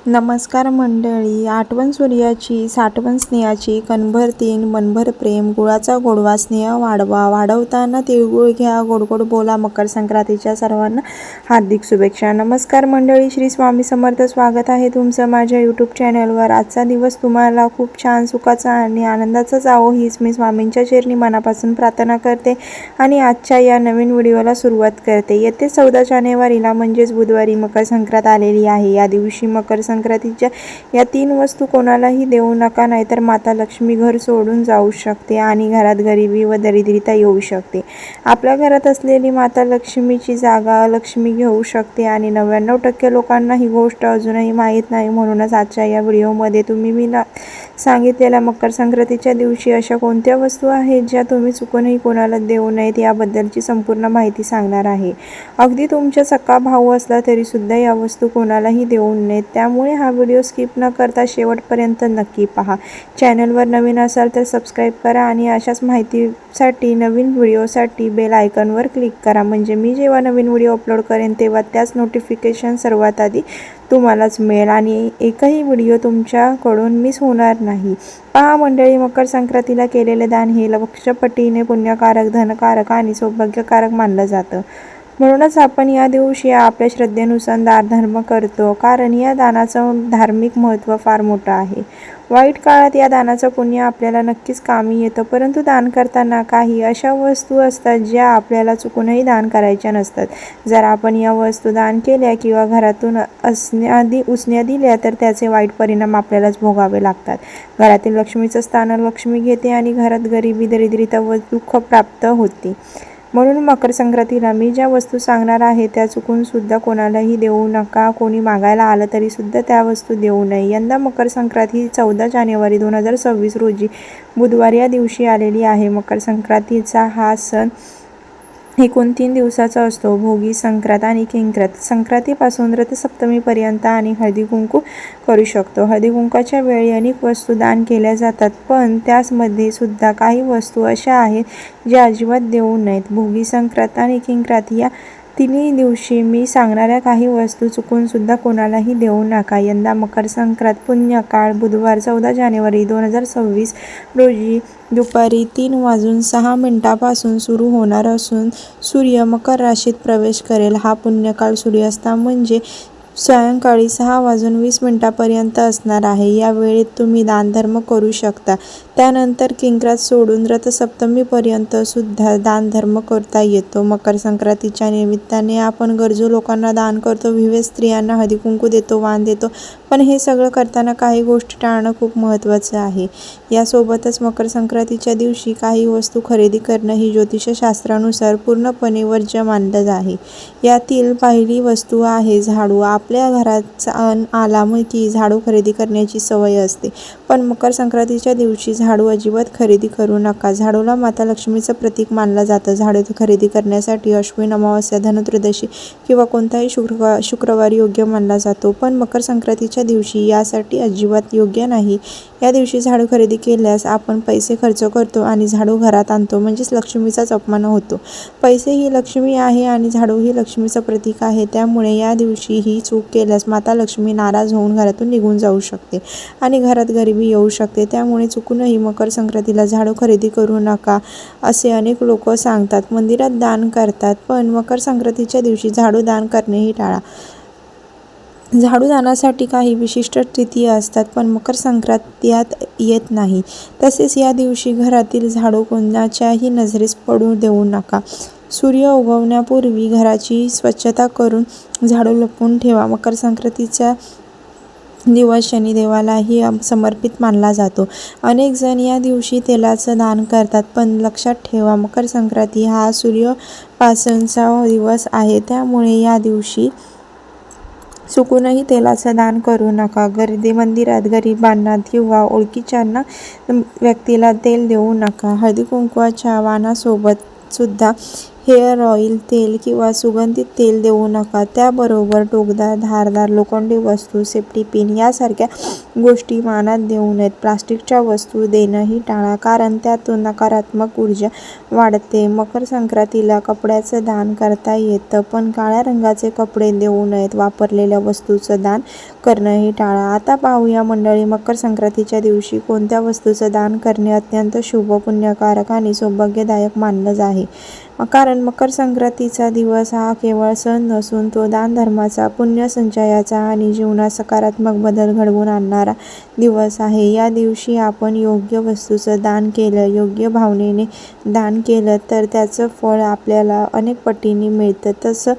नमस्कार मंडळी. आठवण सूर्याची, साठवण स्नेहाची, कणभर तीन मनभर प्रेम, गुळाचा गोडवा स्नेह वाढवा, वाढवताना तिळगुळ घ्या, गोड गोड बोला. मकर संक्रांतीच्या सर्वांना हार्दिक शुभेच्छा. नमस्कार मंडळी, श्री स्वामी समर्थ. स्वागत आहे तुमचं माझ्या यूट्यूब चॅनलवर. आजचा दिवस तुम्हाला खूप छान, सुखाचा आणि आनंदाचा जावो हीच मी स्वामींच्या चरणी मनापासून प्रार्थना करते आणि आजच्या या नवीन व्हिडिओला सुरुवात करते. येते 14 जानेवारीला म्हणजेच बुधवारी मकर संक्रांत आलेली आहे. या दिवशी मकर संक्रांतीच्या या 3 वस्तू कोणालाही देऊ नका, नाहीतर माता लक्ष्मी घर सोडून जाऊ शकते आणि घरात गरिबी व दरिद्रता येऊ शकते. आपल्या घरात असलेली माता लक्ष्मीची जागा लक्ष्मी घेऊ शकते आणि 99% लोकांना ही गोष्ट अजूनही माहीत नाही. म्हणूनच आजच्या या व्हिडिओमध्ये मी सांगितलेल्या मकर संक्रांतीच्या दिवशी अशा कोणत्या वस्तू आहेत ज्या तुम्ही चुकूनही कोणाला देऊ नयेत याबद्दलची संपूर्ण माहिती सांगणार आहे. अगदी तुमचा सख्खा भाऊ असला तरी सुद्धा या वस्तू कोणालाही देऊ नयेत. त्यामुळे हा व्हिडिओ स्किप न करता शेवटपर्यंत नक्की पहा. चॅनलवर नवीन असाल तर सबस्क्राईब करा आणि अशाच माहितीसाठी नवीन व्हिडिओसाठी बेल आयकॉनवर क्लिक करा, म्हणजे मी जेव्हा नवीन व्हिडिओ अपलोड करेन तेव्हा त्याच नोटिफिकेशन सर्वात आधी तुम्हालाच मिळेल आणि एकही व्हिडिओ तुमच्याकडून मिस होणार नाही. पहा मंडळी, मकर संक्रांतीला केलेले दान हे लक्षपटीने पुण्यकारक, धनकारक आणि सौभाग्यकारक मानलं जातं. म्हणूनच आपण या दिवशी आपल्या श्रद्धेनुसार दानधर्म करतो, कारण या दानाचं धार्मिक महत्त्व फार मोठं आहे. वाईट काळात या दानाचं पुण्य आपल्याला नक्कीच कामी येतं, परंतु दान करताना काही अशा वस्तू असतात ज्या आपल्याला चुकूनही दान करायच्या नसतात. जर आपण या वस्तू दान केल्या किंवा घरातून उसन्या दिल्या तर त्याचे वाईट परिणाम आपल्यालाच भोगावे लागतात. घरातील लक्ष्मीचं स्थान लक्ष्मी घेते आणि घरात गरिबी, दरिद्रता व दुःख प्राप्त होते. म्हणून मकर संक्रांतीला मी ज्या वस्तू सांगणार आहे त्या चुकून सुद्धा कोणालाही देऊ नका. कोणी मागायला आलं तरी सुद्धा त्या वस्तू देऊ नये. यंदा मकर संक्रांत ही 14 जानेवारी 2026 रोजी बुधवारी या दिवशी आलेली आहे. मकर संक्रांतीचा हा सण एकूण 3 दिवसाचा असतो. भोगी, संक्रांत आणि किंक्रांत. संक्रांतीपासून रथसप्तमीपर्यंत आणि हळदी कुंकू करू शकतो. हळदी कुंकाच्या वेळी अनेक वस्तू दान केल्या जातात, पण त्यामध्ये सुद्धा काही वस्तू अशा आहेत ज्या अजिबात देऊ नयेत. भोगी, संक्रांत आणि किंक्रांत या तिन्ही दिवशी मी सांगणाऱ्या काही वस्तू चुकून सुद्धा कोणालाही देऊ नका. यंदा मकर संक्रांत पुण्यकाळ बुधवार 14 जानेवारी 2026 रोजी दुपारी 3:06 पासून सुरू होणार असून सूर्य मकर राशीत प्रवेश करेल. हा पुण्यकाळ सूर्यास्त म्हणजे सायंकाळी 6:20 पर्यंत असणार आहे. या वेळेत तुम्ही दानधर्म करू शकता. त्यानंतर किंक्रांत सोडून रथसप्तमीपर्यंत सुद्धा दानधर्म करता येतो. मकर संक्रांतीच्या निमित्ताने आपण गरजू लोकांना दान करतो, विधवा स्त्रियांना हळदी कुंकू देतो, वाण देतो, पण हे सगळं करताना काही गोष्टी टाळणं खूप महत्त्वाचं आहे. यासोबतच मकर संक्रांतीच्या दिवशी काही वस्तू खरेदी करणं ही ज्योतिषशास्त्रानुसार पूर्णपणे वर्ज्य मानलं आहे. यातील पहिली वस्तू आहे झाडू. आपल्या घरात सण आला की झाडू खरेदी करण्याची सवय असते, पण मकर संक्रांतीच्या दिवशी झाडू अजिबात खरेदी करू नका. झाडूला माता लक्ष्मीचं प्रतीक मानलं जातं. झाडू खरेदी करण्यासाठी अश्विन अमावस्या, धनत्रयोदशी किंवा कोणताही शुक्रवार योग्य मानला जातो, पण मकर संक्रांतीच्या दिवशी यासाठी अजिबात योग्य नाही. या दिवशी झाडू खरेदी केल्यास आपण पैसे खर्च करतो आणि झाडू घरात आणतो, म्हणजेच लक्ष्मीचाच अपमान होतो. पैसे ही लक्ष्मी आहे आणि झाडू ही लक्ष्मीचं प्रतीक आहे. त्यामुळे या दिवशी ही चूक केल्यास माता लक्ष्मी नाराज होऊन घरातून निघून जाऊ शकते आणि घरात गरिबी येऊ शकते. त्यामुळे चुकूनही मकर संक्रांतीला झाडू खरेदी करू नका असे अनेक लोक सांगतात. मंदिरात दान करतात, पण मकर संक्रांतीच्या दिवशी झाडू दान करणेही टाळा. झाडू दानासाठी काही विशिष्ट तिथी असतात, पण मकर संक्रांत यात येत नाही. तसेच या दिवशी घरातील झाडू कोणाच्याही नजरेस पडू देऊ नका. सूर्य उगवण्यापूर्वी घराची स्वच्छता करून झाडू लपवून ठेवा. मकर संक्रांतीचा दिवस शनिदेवालाही समर्पित मानला जातो. अनेक जण या दिवशी तेलाचं दान करतात, पण लक्षात ठेवा मकर संक्रांती हा सूर्योपासनेचा दिवस आहे. त्यामुळे या दिवशी चुकूनही तेलाचं दान करू नका. मंदिरात गरिबांना किंवा ओळखीच्या व्यक्तीला तेल देऊ नका. हळदी कुंकवाच्या वाणासोबत सुद्धा हेअर ऑइल, तेल किंवा सुगंधित तेल देऊ नका. त्याबरोबर टोकदार, धारदार लोखंडी वस्तू, सेफ्टी पिन यासारख्या गोष्टी वाणात देऊ नयेत. प्लास्टिकच्या वस्तू देणंही टाळा, कारण त्यातून नकारात्मक ऊर्जा वाढते. मकर संक्रांतीला कपड्याचं दान करता येतं, पण काळ्या रंगाचे कपडे देऊ नयेत. वापरलेल्या वस्तूंचं दान करणंही टाळा. आता पाहूया मंडळी, मकर संक्रांतीच्या दिवशी कोणत्या वस्तूचं दान करणे अत्यंत शुभ, पुण्यकारक आणि सौभाग्यदायक मानलं आहे. कारण मकर संक्रांतीचा दिवस हा केवळ सण नसून तो दानधर्माचा, पुण्यसंचयाचा आणि जीवनात सकारात्मक बदल घडवून आणणारा दिवस आहे. या दिवशी आपण योग्य वस्तूचं दान केलं, योग्य भावनेने दान केलं तर त्याचं फळ आपल्याला अनेक पटीने मिळतं. तसं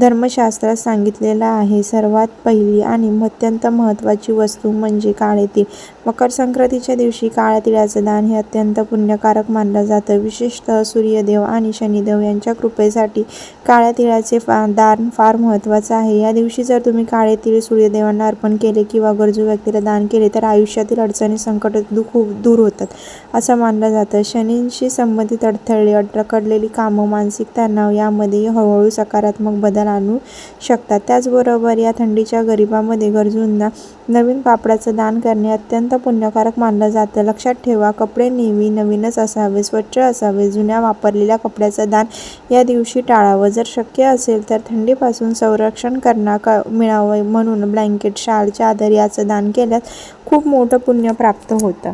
धर्मशास्त्रात सांगितलेलं आहे. सर्वात पहिली आणि अत्यंत महत्त्वाची वस्तू म्हणजे काळे तीळ. मकर संक्रांतीच्या दिवशी काळ्या तिळाचं दान हे अत्यंत पुण्यकारक मानलं जातं. विशेषतः सूर्यदेव आणि शनिदेव यांच्या कृपेसाठी काळ्या तिळाचे दान फार महत्त्वाचं आहे. या दिवशी जर तुम्ही काळे तीळ सूर्यदेवांना अर्पण केले किंवा गरजू व्यक्तीला दान केले तर आयुष्यातील अडचणी, संकट खूप दूर होतात असं मानलं जातं. शनींशी संबंधित अडथळे, रखडलेली कामं, मानसिक तणाव यामध्ये हळूहळू सकारात्मक बदल आणू शकतात. त्याचबरोबर या थंडीच्या गरिबांमध्ये गरजूंना नवीन कापडाचं दान करणे अत्यंत पुण्यकारक मानलं जातं. लक्षात ठेवा, कपडे नेहमी नवीनच असावे, स्वच्छ असावे. जुन्या वापरलेल्या कपड्याचं दान या दिवशी टाळावं. जर शक्य असेल तर थंडीपासून संरक्षण मिळावं म्हणून ब्लँकेट, शाल, चादर याचं दान केल्यास खूप मोठं पुण्य प्राप्त होतं.